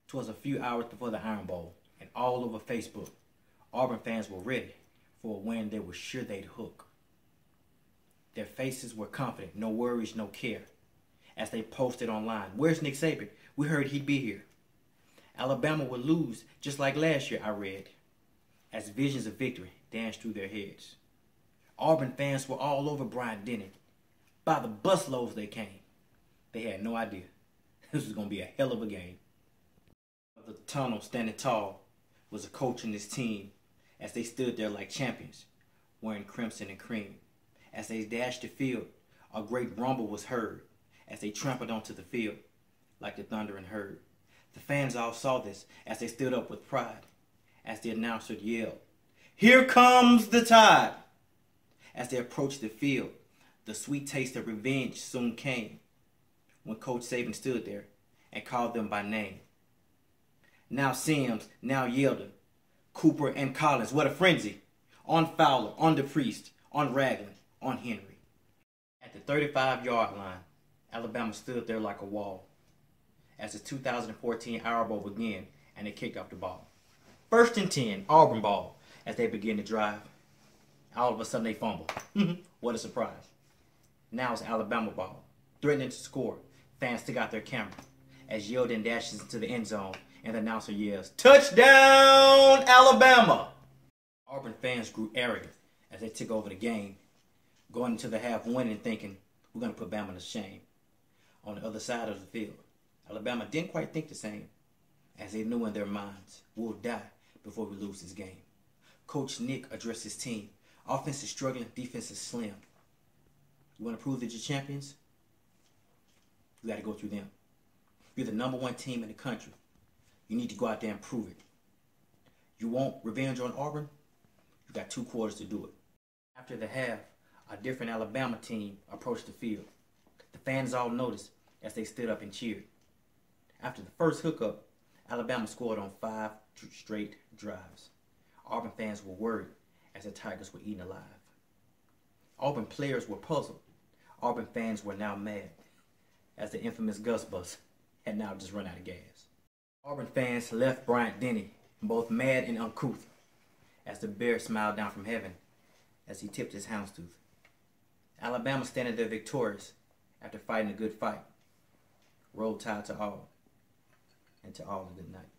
'Twas a few hours before the Iron Bowl, and all over Facebook, Auburn fans were ready for a win they were sure they'd hook. Their faces were confident, no worries, no care, as they posted online, "Where's Nick Saban? We heard he'd be here." Alabama would lose just like last year, I read, as visions of victory danced through their heads. Auburn fans were all over Bryant-Denny. By the busloads they came. They had no idea this was going to be a hell of a game. The tunnel, standing tall, was a coach and his team as they stood there like champions, wearing crimson and cream. As they dashed the field, a great rumble was heard as they trampled onto the field like the thundering herd. The fans all saw this as they stood up with pride as the announcer yelled, "Here comes the Tide!" As they approached the field, the sweet taste of revenge soon came when Coach Saban stood there and called them by name. Now Sims, now Yelder, Cooper and Collins, what a frenzy! On Fowler, on DePriest, on Ragland, on Henry. At the 35-yard line, Alabama stood there like a wall as the 2014 Iron Bowl began and they kicked off the ball. 1st and 10, Auburn ball, as they begin to drive. All of a sudden they fumble. What a surprise. Now it's Alabama ball, threatening to score. Fans took out their camera as Yeldon dashes into the end zone and the announcer yells, "Touchdown, Alabama!" Auburn fans grew arrogant as they took over the game, going into the half winning thinking, "We're going to put Bama to shame." On the other side of the field, Alabama didn't quite think the same, as they knew in their minds, "We'll die before we lose this game." Coach Nick addressed his team. Offense is struggling, defense is slim. You want to prove that you're champions? You got to go through them. You're the #1 team in the country. You need to go out there and prove it. You want revenge on Auburn? You got 2 quarters to do it. After the half, a different Alabama team approached the field. The fans all noticed as they stood up and cheered. After the first hookup, Alabama scored on 5 straight drives. Auburn fans were worried as the Tigers were eaten alive. Auburn players were puzzled. Auburn fans were now mad as the infamous Gus Bus had now just run out of gas. Auburn fans left Bryant-Denny both mad and uncouth as the bear smiled down from heaven as he tipped his houndstooth. Alabama standing there victorious after fighting a good fight. Roll Tide to all, and to all a good night.